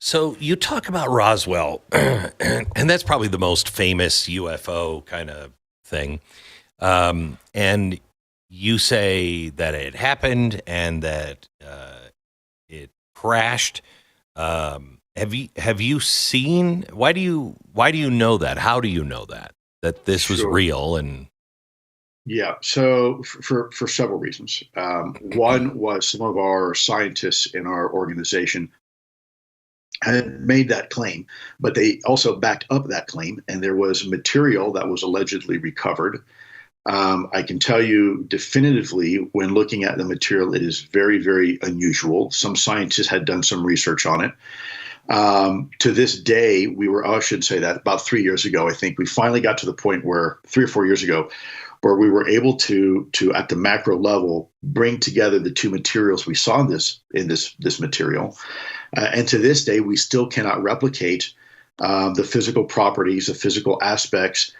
So you talk about Roswell, and that's probably the most famous UFO kind of thing. And you say that it happened and that it crashed. Have you seen? Why do you know that? How do you know that this was Sure. real? And Yeah. So for several reasons. One was some of our scientists in our organization had made that claim, but they also backed up that claim, and there was material that was allegedly recovered. I can tell you definitively when looking at the material, it is very, very unusual. Some scientists had done some research on it. To this day, I should say that about 3 years ago, I think we finally got to the point where 3 or 4 years ago, where we were able to at the macro level bring together the two materials we saw in this material, and to this day we still cannot replicate the physical properties, the physical aspects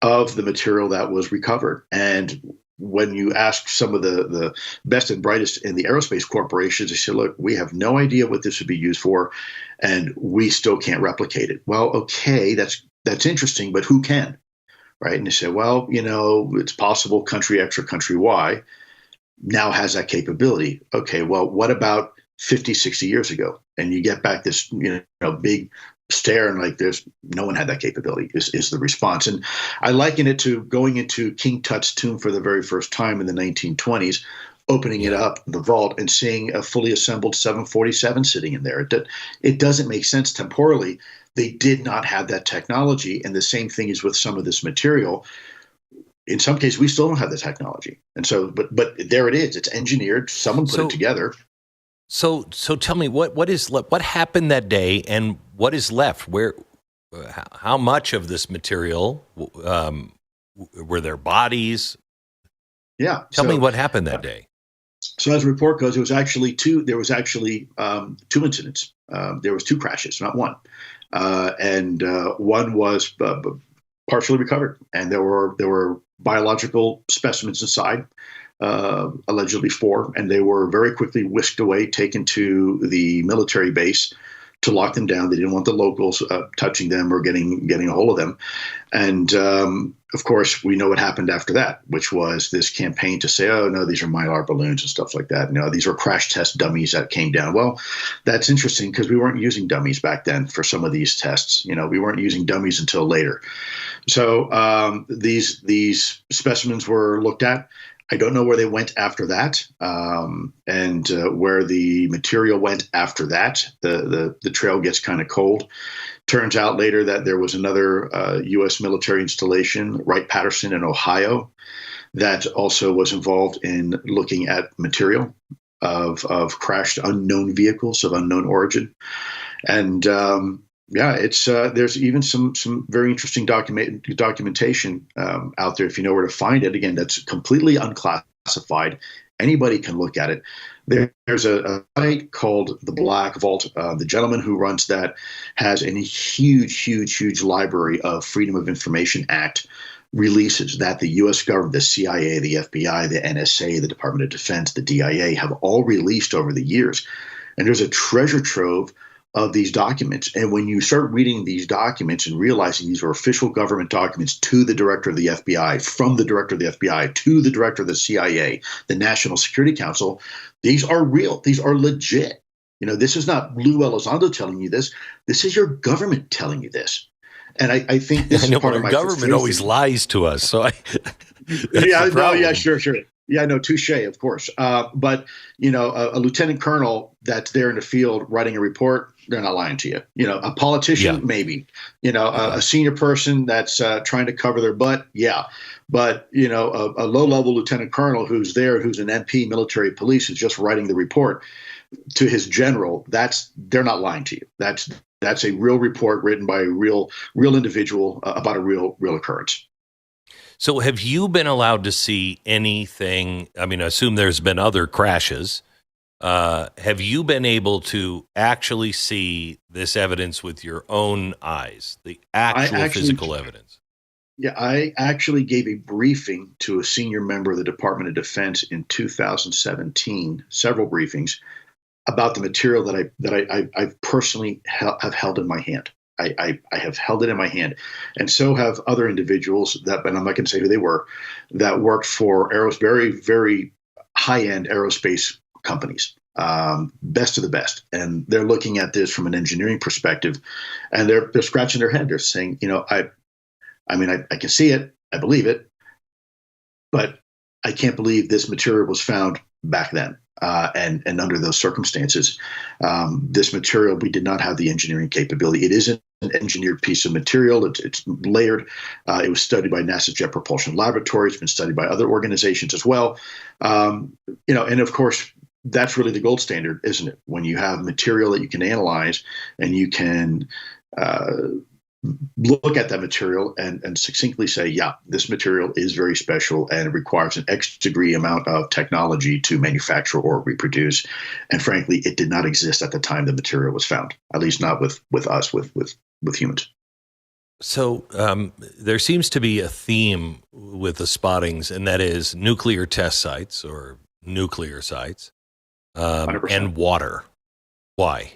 of the material that was recovered. And when you ask some of the best and brightest in the aerospace corporations, they say, look, we have no idea what this would be used for, and we still can't replicate it. Well, okay, that's interesting, but who can? Right? And they say, well, it's possible country X or country Y now has that capability. Okay, well, what about 50, 60 years ago? And you get back this, big stare, and like there's no one had that capability is the response. And I liken it to going into King Tut's tomb for the very first time in the 1920s, opening it yeah. up, the vault, and seeing a fully assembled 747 sitting in there. It doesn't make sense temporally. They did not have that technology. And the same thing is with some of this material. In some cases, we still don't have the technology. And so, but there it is. It's engineered. Someone put it So together. so tell me what happened that day and what is left? How much of this material? Were there bodies? Yeah. Tell me So, what happened that uh, day. so as the report goes, it was actually two. There was actually two incidents. There was two crashes, not one. And one was partially recovered, and there were biological specimens inside, allegedly four, and they were very quickly whisked away, taken to the military base to lock them down. They didn't want the locals touching them or getting a hold of them. And of course, we know what happened after that, which was this campaign to say, "Oh no, these are mylar balloons and stuff like that. No, these are crash test dummies that came down." Well, that's interesting because we weren't using dummies back then for some of these tests. We weren't using dummies until later. So these specimens were looked at. I don't know where they went after that, and where the material went after that. The trail gets kind of cold. Turns out later that there was another U.S. military installation, Wright-Patterson in Ohio, that also was involved in looking at material of crashed unknown vehicles of unknown origin. And yeah, it's there's even some very interesting documentation out there if you know where to find it. Again, that's completely unclassified. Anybody can look at it. There's a site called the Black Vault. The gentleman who runs that has a huge library of Freedom of Information Act releases that the U.S. government, the CIA, the FBI, the NSA, the Department of Defense, the DIA have all released over the years. And there's a treasure trove of these documents. And when you start reading these documents and realizing these are official government documents to the director of the FBI, from the director of the FBI to the director of the CIA, the National Security Council, these are real. These are legit. This is not Lou Elizondo telling you this. This is your government telling you this. And I think this I is know, part but of our my government always frustration. lies to us. So that's the Yeah, no, yeah, problem. sure. Yeah, no, touche, of course. But a lieutenant colonel that's there in the field writing a report, they're not lying to you. A Yeah. politician, maybe. A Yeah. senior person that's trying to cover their butt, yeah. But a low-level lieutenant colonel who's there, who's an MP, military police, is just writing the report to his general. They're not lying to you. That's a real report written by a real individual about a real occurrence. So have you been allowed to see anything? I mean, I assume there's been other crashes. Have you been able to actually see this evidence with your own eyes, the I actual actually physical evidence? Yeah, I actually gave a briefing to a senior member of the Department of Defense in 2017, several briefings, about the material that I personally have held in my hand. I have held it in my hand, and so have other individuals that, and I'm not going to say who they were, that worked for very, very high-end aerospace companies, best of the best, and they're looking at this from an engineering perspective, and they're scratching their head. They're saying, I mean, I can see it, I believe it, but I can't believe this material was found back then. And under those circumstances, this material, we did not have the engineering capability. It isn't an engineered piece of material. It's layered. It was studied by NASA Jet Propulsion Laboratory. It's been studied by other organizations as well. And of course, that's really the gold standard, isn't it? When you have material that you can analyze and you can look at that material and succinctly say, yeah, this material is very special and it requires an X degree amount of technology to manufacture or reproduce. And frankly, it did not exist at the time the material was found, at least not with us, with humans. So there seems to be a theme with the spottings, and that is nuclear test sites or nuclear sites and water. Why?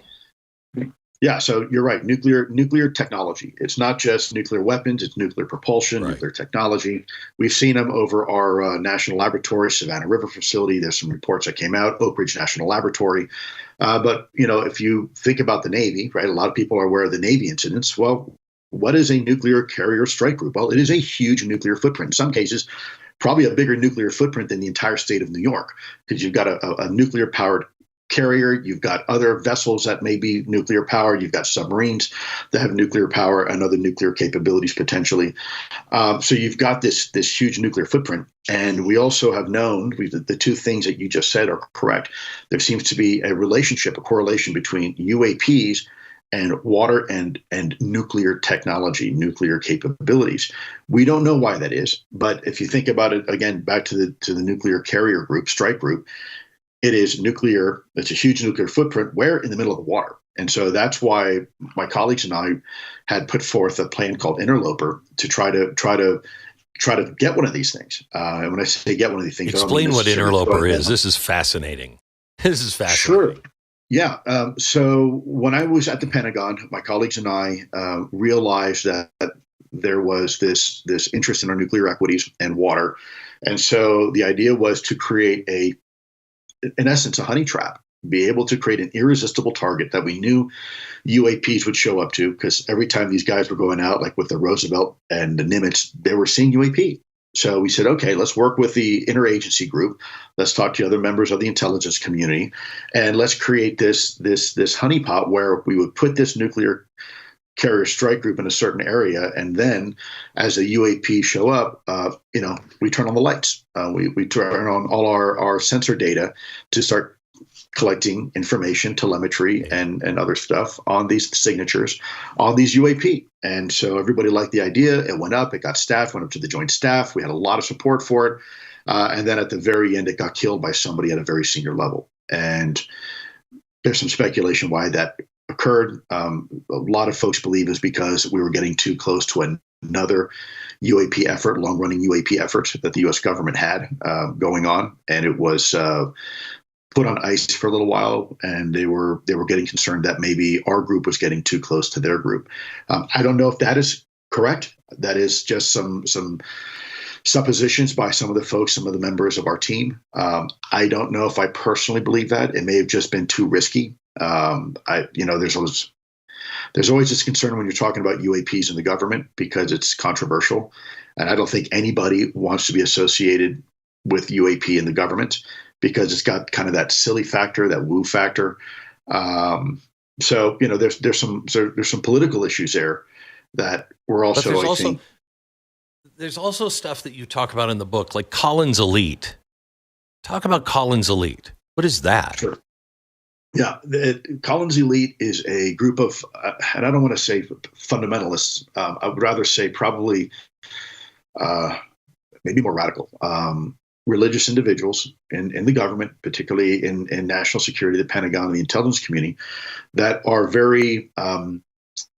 Yeah, so you're right. Nuclear technology. It's not just nuclear weapons. It's nuclear propulsion, right. Nuclear technology. We've seen them over our national laboratory, Savannah River facility. There's some reports that came out, Oak Ridge National Laboratory. But if you think about the Navy, right? A lot of people are aware of the Navy incidents. Well, what is a nuclear carrier strike group? Well, it is a huge nuclear footprint. In some cases, probably a bigger nuclear footprint than the entire state of New York, because you've got a nuclear powered carrier, you've got other vessels that may be nuclear powered, you've got submarines that have nuclear power and other nuclear capabilities potentially. So you've got this huge nuclear footprint. And we also have known, the two things that you just said are correct. There seems to be a correlation between UAPs and water and nuclear technology, nuclear capabilities. We don't know why that is, but if you think about it, again, back to the nuclear carrier group, strike group, it is nuclear. It's a huge nuclear footprint. Where? In the middle of the water. And so that's why my colleagues and I had put forth a plan called Interloper to try to get one of these things. And when I say get one of these things, explain what Interloper is. This is fascinating. This is fascinating. Sure. Yeah. So when I was at the Pentagon, my colleagues and I realized that there was this interest in our nuclear equities and water. And so the idea was to create in essence, a honey trap, be able to create an irresistible target that we knew UAPs would show up to, because every time these guys were going out, like with the Roosevelt and the Nimitz, they were seeing UAP. So we said, okay, let's work with the interagency group. Let's talk to other members of the intelligence community, and let's create this honeypot where we would put this nuclear carrier strike group in a certain area, and then as the UAP show up, we turn on the lights. We turn on all our sensor data to start collecting information, telemetry, and other stuff on these signatures on these UAP. And so everybody liked the idea. It went up. It got staff. Went up to the Joint Staff. We had a lot of support for it. And then at the very end, it got killed by somebody at a very senior level. And there's some speculation why that occurred. A lot of folks believe is because we were getting too close to another UAP effort, long-running UAP efforts that the U.S. government had going on, and it was put on ice for a little while. And they were getting concerned that maybe our group was getting too close to their group. I don't know if that is correct. That is just some suppositions by some of the folks, some of the members of our team. I don't know if I personally believe that. It may have just been too risky. There's always this concern when you're talking about UAPs in the government because it's controversial, and I don't think anybody wants to be associated with UAP in the government because it's got kind of that silly factor, that woo factor. So there's some political issues there that we're also. There's also stuff that you talk about in the book, like Collins Elite. Talk about Collins Elite. What is that? Sure. Yeah, Collins Elite is a group of, and I don't want to say fundamentalists. I would rather say probably maybe more radical, religious individuals in the government, particularly in national security, the Pentagon, and the intelligence community, that are very,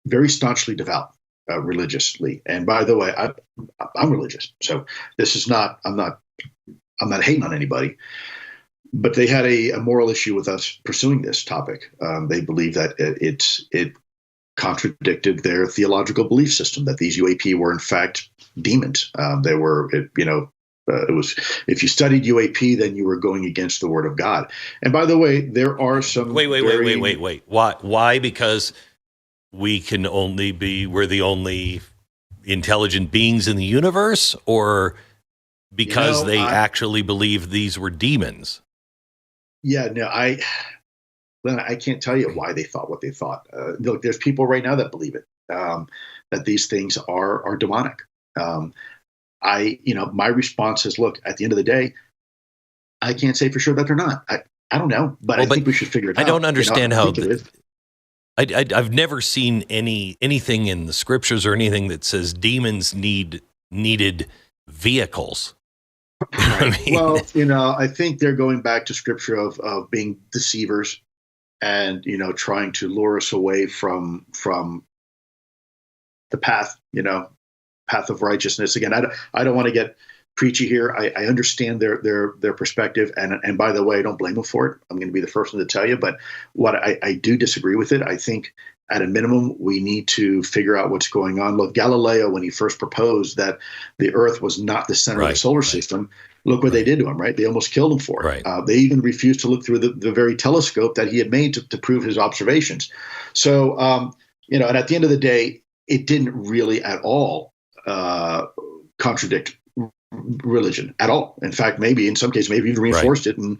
very staunchly devout religiously. And by the way, I'm religious, so this is not. I'm not hating on anybody. But they had a moral issue with us pursuing this topic. They believe that it contradicted their theological belief system, that these UAP were in fact demons. They were, it was, if you studied UAP, then you were going against the word of God. And by the way, there are some wait. Why? Because we're the only intelligent beings in the universe, or because they actually believe these were demons? Yeah, no, I can't tell you why they thought what they thought. Look, there's people right now that believe it, that these things are demonic. My response is, look, at the end of the day, I can't say for sure that they're not. I don't know, but I think we should figure it out. I don't understand how. I've never seen anything in the scriptures or anything that says demons needed vehicles. Right. I mean, well, I think they're going back to scripture of being deceivers and, trying to lure us away from the path of righteousness. Again, I don't want to get preachy here. I understand their perspective. And by the way, I don't blame them for it. I'm going to be the first one to tell you, but what I do disagree with it. I think at a minimum, we need to figure out what's going on. Look, Galileo, when he first proposed that the Earth was not the center of the solar system, look what they did to him, right? They almost killed him for it. They even refused to look through the very telescope that he had made to prove his observations. So, and at the end of the day, it didn't really at all contradict religion at all. In fact, maybe in some cases, maybe even reinforced it and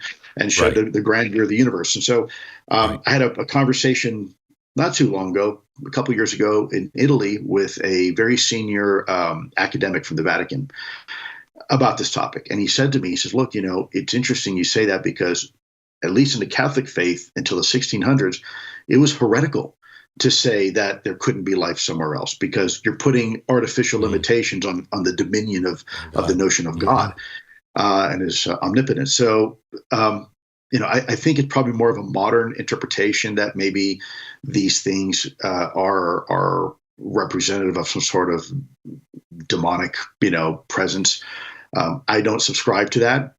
showed the grandeur of the universe. And so I had a conversation not too long ago, a couple of years ago in Italy, with a very senior academic from the Vatican about this topic. And he said to me, he says, look, it's interesting you say that, because at least in the Catholic faith until the 1600s, it was heretical to say that there couldn't be life somewhere else, because you're putting artificial limitations on the dominion of the notion of God and his omnipotence. So, I think it's probably more of a modern interpretation that maybe these things are representative of some sort of demonic, presence. I don't subscribe to that.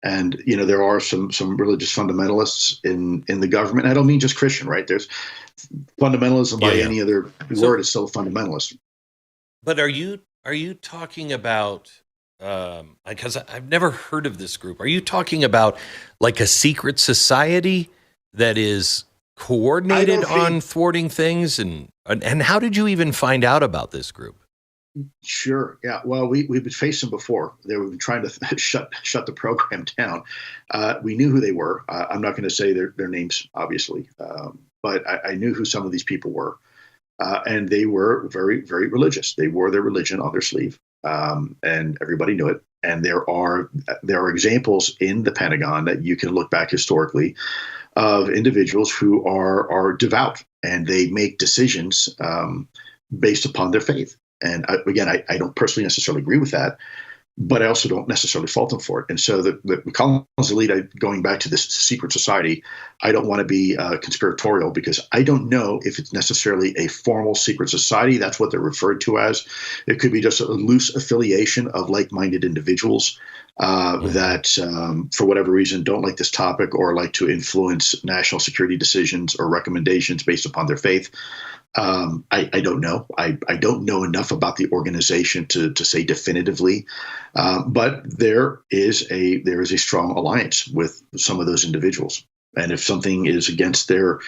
And, there are some religious fundamentalists in the government. And I don't mean just Christian, right? There's fundamentalism by any other word is still fundamentalist. But are you talking about, because I've never heard of this group, are you talking about like a secret society that is coordinated on thwarting things? And how did you even find out about this group? Sure. Yeah. Well, we've been facing them before. They were trying to shut the program down. We knew who they were. I'm not going to say their names, obviously, but I knew who some of these people were, and they were very, very religious. They wore their religion on their sleeve, and everybody knew it. And there are examples in the Pentagon that you can look back historically of individuals who are devout, and they make decisions based upon their faith. And I don't personally necessarily agree with that, but I also don't necessarily fault them for it. And so the Collins Elite, going back to this secret society, I don't want to be conspiratorial, because I don't know if it's necessarily a formal secret society. That's what they're referred to as. It could be just a loose affiliation of like-minded individuals that, for whatever reason, don't like this topic or like to influence national security decisions or recommendations based upon their faith. I don't know. I don't know enough about the organization to say definitively, but there is a strong alliance with some of those individuals. And if something is against their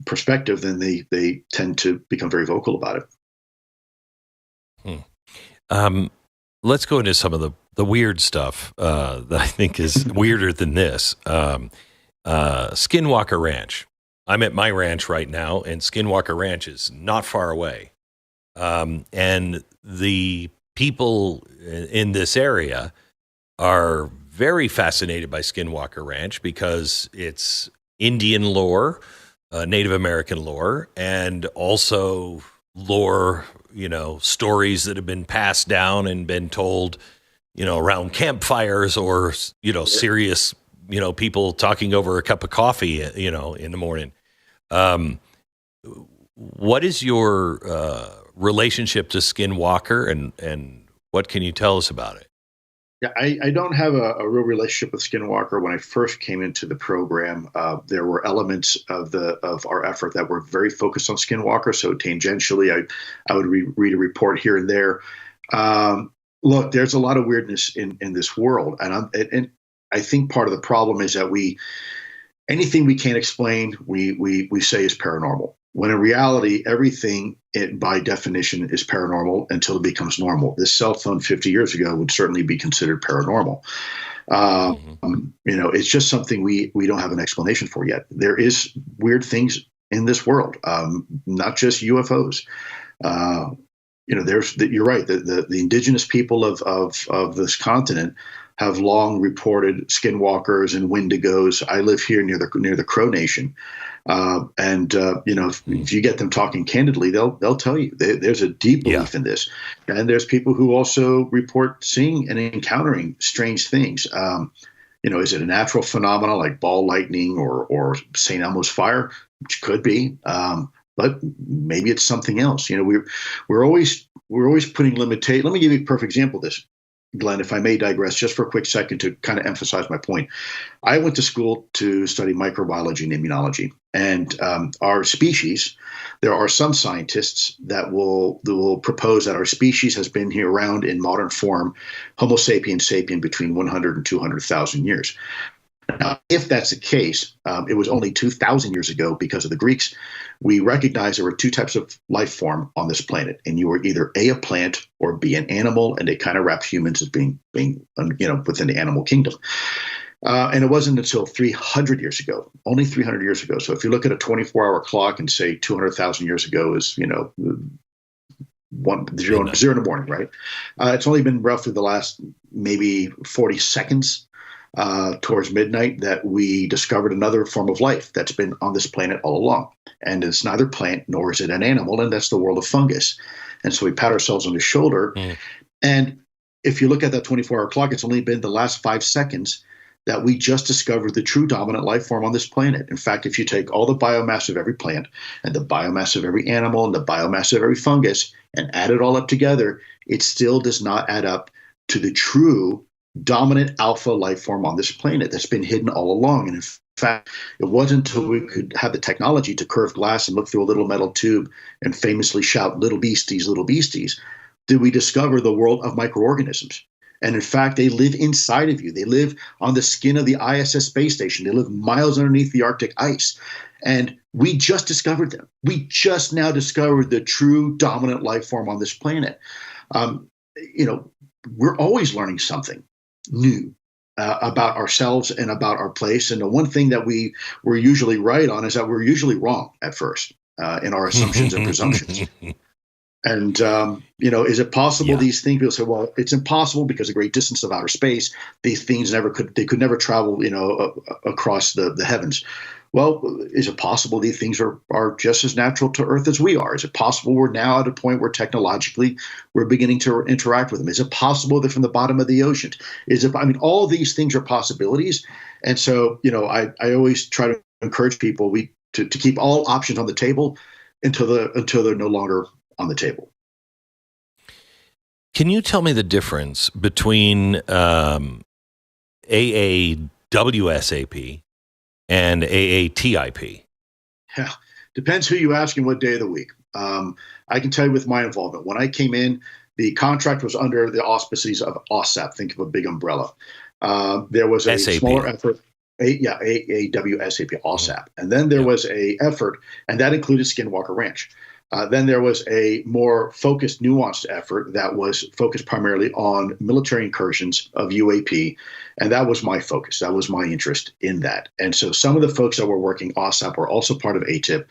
perspective, then they tend to become very vocal about it. Let's go into some of the weird stuff that I think is weirder than this. Skinwalker Ranch. I'm at my ranch right now, and Skinwalker Ranch is not far away. And the people in this area are very fascinated by Skinwalker Ranch because it's Indian lore, Native American lore, and also lore, stories that have been passed down and been told, around campfires or, serious, people talking over a cup of coffee, in the morning. What is your relationship to Skinwalker, and what can you tell us about it? Yeah, I don't have a real relationship with Skinwalker. When I first came into the program, there were elements of our effort that were very focused on Skinwalker. So tangentially, I would read a report here and there. Look, there's a lot of weirdness in this world, and I think part of the problem is that anything we can't explain, we say is paranormal. When in reality, everything by definition is paranormal until it becomes normal. This cell phone 50 years ago would certainly be considered paranormal. It's just something we don't have an explanation for yet. There is weird things in this world, not just UFOs. You're right. The indigenous people of this continent have long reported skinwalkers and wendigos. I live here near the Crow Nation, if you get them talking candidly, they'll tell you there's a deep belief in this. And there's people who also report seeing and encountering strange things. Is it a natural phenomena like ball lightning or St. Elmo's fire, which could be, but maybe it's something else. We're always putting limitations. Let me give you a perfect example of this, Glenn, if I may digress just for a quick second to kind of emphasize my point. I went to school to study microbiology and immunology. And our species, there are some scientists that will propose that our species has been here around in modern form, Homo sapiens sapien, between 100 and 200,000 years. Now, if that's the case, it was only 2,000 years ago because of the Greeks. We recognized there were two types of life form on this planet, and you were either A, a plant, or B, an animal, and they kind of wrapped humans as being within the animal kingdom. And it wasn't until 300 years ago, only 300 years ago. So if you look at a 24-hour clock and say 200,000 years ago is, zero in the morning, right? It's only been roughly the last maybe 40 seconds towards midnight that we discovered another form of life that's been on this planet all along. And it's neither plant nor is it an animal, and that's the world of fungus. And so we pat ourselves on the shoulder. And if you look at that 24-hour clock, it's only been the last 5 seconds that we just discovered the true dominant life form on this planet. In fact, if you take all the biomass of every plant and the biomass of every animal and the biomass of every fungus and add it all up together, it still does not add up to the true dominant alpha life form on this planet that's been hidden all along. And in fact, it wasn't until we could have the technology to curve glass and look through a little metal tube and famously shout, little beasties, did we discover the world of microorganisms. And in fact, they live inside of you. They live on the skin of the ISS space station. They live miles underneath the Arctic ice. And we just discovered them. We just now discovered the true dominant life form on this planet. We're always learning something new about ourselves and about our place. And the one thing that we're usually right on is that we're usually wrong at first in our assumptions and presumptions. And, is it possible these things, people say, well, it's impossible because of the great distance of outer space. These things could never travel, across the heavens. Well, is it possible these things are just as natural to Earth as we are? Is it possible we're now at a point where technologically we're beginning to interact with them? Is it possible they're from the bottom of the ocean? All of these things are possibilities. And so, I always try to encourage people to keep all options on the table until they're no longer on the table. Can you tell me the difference between AAWSAP and AATIP? Yeah, depends who you ask and what day of the week. I can tell you with my involvement. When I came in, the contract was under the auspices of OSAP. Think of a big umbrella. There was a SAP. Smaller effort. AAWSAP, OSAP. And then there was a effort, and that included Skinwalker Ranch. Then there was a more focused, nuanced effort that was focused primarily on military incursions of UAP, and that was my focus. That was my interest in that. And so some of the folks that were working OSAP were also part of ATIP.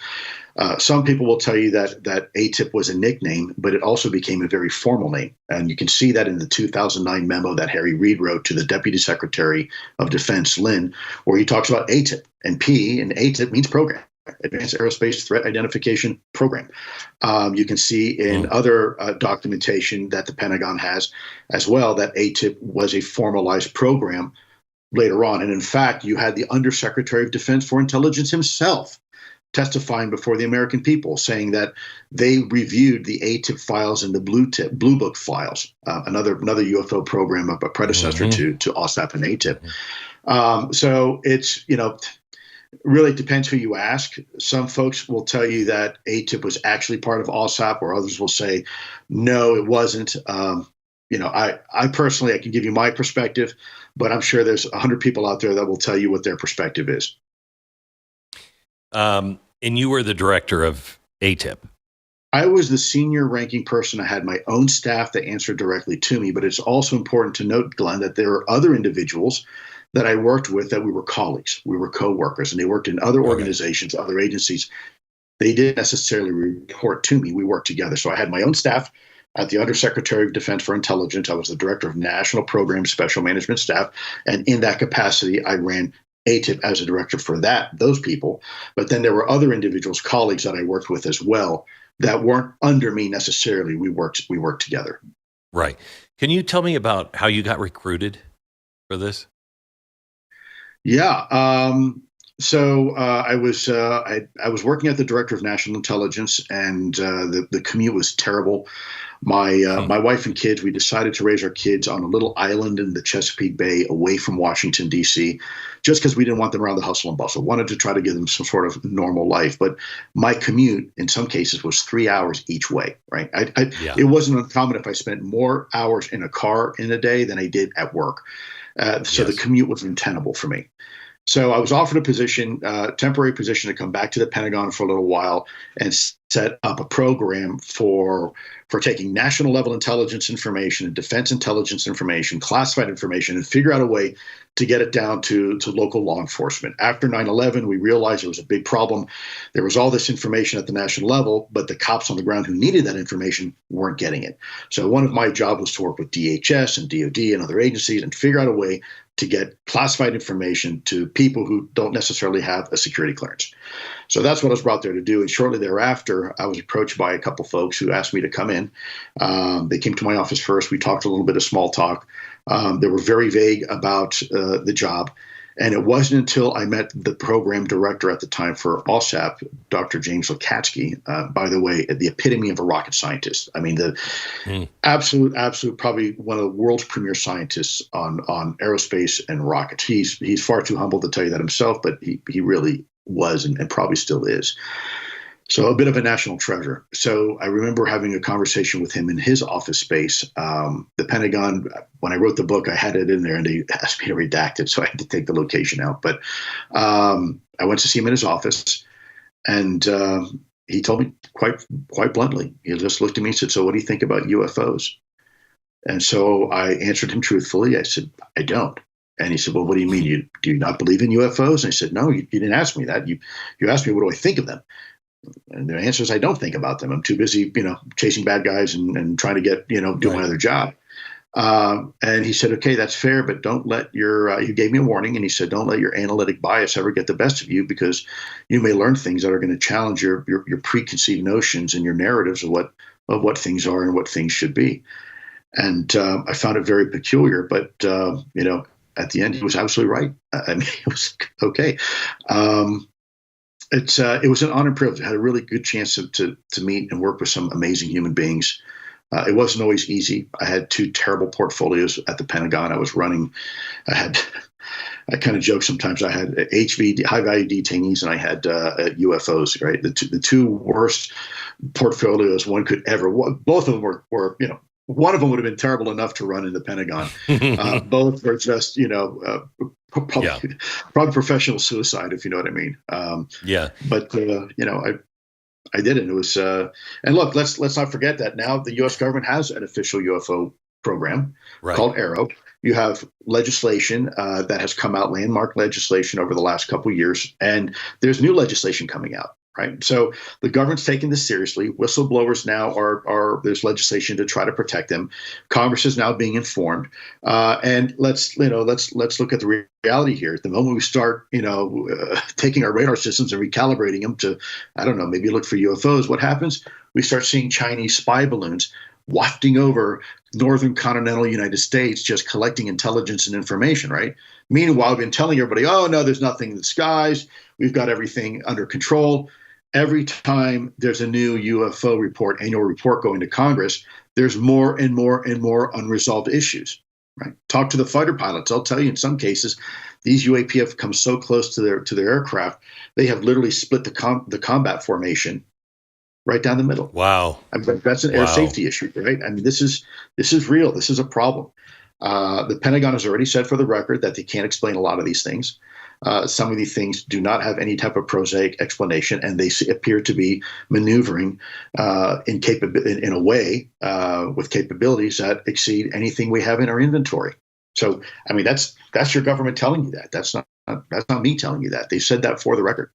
Some people will tell you that ATIP was a nickname, but it also became a very formal name. And you can see that in the 2009 memo that Harry Reid wrote to the Deputy Secretary of Defense, Lynn, where he talks about ATIP. And P in ATIP means program. Advanced Aerospace Threat Identification Program. You can see in other documentation that the Pentagon has as well that ATIP was a formalized program later on. And in fact, you had the Undersecretary of Defense for Intelligence himself testifying before the American people, saying that they reviewed the ATIP files and the Blue Book files, another UFO program, a predecessor to OSAP and ATIP. So it's, really depends who you ask. Some folks will tell you that ATIP was actually part of OSAP, or others will say, no, it wasn't. I personally, I can give you my perspective, but I'm sure there's 100 people out there that will tell you what their perspective is. And you were the director of ATIP. I was the senior ranking person. I had my own staff that answered directly to me, but it's also important to note, Glenn, that there are other individuals that I worked with that we were colleagues, we were co-workers, and they worked in other organizations, other agencies. They didn't necessarily report to me. We worked together. So I had my own staff at the Undersecretary of Defense for Intelligence. I was the Director of National Program Special Management Staff. And in that capacity, I ran ATIP as a director for those people. But then there were other individuals, colleagues that I worked with as well, that weren't under me necessarily. We worked together. Right. Can you tell me about how you got recruited for this? Yeah. So I was working at the Director of National Intelligence, and the commute was terrible. My wife and kids, we decided to raise our kids on a little island in the Chesapeake Bay away from Washington, D.C., just because we didn't want them around the hustle and bustle. Wanted to try to give them some sort of normal life. But my commute, in some cases, was 3 hours each way, right? It wasn't uncommon if I spent more hours in a car in a day than I did at work. So the commute was untenable for me. So I was offered a position, temporary position, to come back to the Pentagon for a little while and set up a program for taking national level intelligence information and defense intelligence information, classified information, and figure out a way to get it down to local law enforcement. After 9/11, we realized it was a big problem. There was all this information at the national level, but the cops on the ground who needed that information weren't getting it. So one of my jobs was to work with DHS and DOD and other agencies and figure out a way to get classified information to people who don't necessarily have a security clearance. So that's what I was brought there to do. And shortly thereafter, I was approached by a couple folks who asked me to come in. They came to my office first. We talked a little bit of small talk. They were very vague about the job. And it wasn't until I met the program director at the time for OSAP, Dr. James Lukatsky, by the way, the epitome of a rocket scientist. I mean, the absolute, probably one of the world's premier scientists on aerospace and rockets. He's far too humble to tell you that himself, but he really was and probably still is. So a bit of a national treasure. So I remember having a conversation with him in his office space. The Pentagon, when I wrote the book, I had it in there and they asked me to redact it, so I had to take the location out. But I went to see him in his office, and he told me quite bluntly. He just looked at me and said, "So what do you think about UFOs?" And so I answered him truthfully. I said, "I don't." And he said, "Well, what do you mean? Do you not believe in UFOs?" And I said, "No, you didn't ask me that. You asked me, what do I think of them?" And the answer is, I don't think about them. I'm too busy, chasing bad guys and trying to get, do my other job. And he said, "Okay, that's fair, but don't let you gave me a warning." And he said, "Don't let your analytic bias ever get the best of you, because you may learn things that are going to challenge your preconceived notions and your narratives of what things are and what things should be." And I found it very peculiar, but, at the end, he was absolutely right. I mean, it was okay. It was an honor and privilege. I had a really good chance to meet and work with some amazing human beings. It wasn't always easy. I had two terrible portfolios at the Pentagon. I was running. I kind of joke sometimes. I had HV, high value detainees, and I had UFOs. Right, the two worst portfolios one could ever. Both of them were one of them would have been terrible enough to run in the Pentagon. Both were just probably professional suicide, if you know what I mean. But I did it. It was and look, let's not forget that now the U.S. government has an official UFO program called Arrow. You have legislation that has come out, landmark legislation over the last couple of years, and there's new legislation coming out. Right. So the government's taking this seriously. Whistleblowers now are there's legislation to try to protect them. Congress is now being informed. And let's look at the reality here. At the moment we start, taking our radar systems and recalibrating them to, I don't know, maybe look for UFOs. What happens? We start seeing Chinese spy balloons wafting over northern continental United States, just collecting intelligence and information, right? Meanwhile, I've been telling everybody, oh, no, there's nothing in the skies. We've got everything under control. Every time there's a new UFO report, annual report going to Congress, there's more and more and more unresolved issues, right? Talk to the fighter pilots. They'll tell you in some cases, these UAP have come so close to their aircraft, they have literally split the combat formation right down the middle. Wow. I mean, that's an air safety issue, right? I mean, this is real. This is a problem. The Pentagon has already said for the record that they can't explain a lot of these things. Some of these things do not have any type of prosaic explanation, and they appear to be maneuvering in a way with capabilities that exceed anything we have in our inventory. So, I mean, that's your government telling you that. That's not me telling you that. They said that for the record.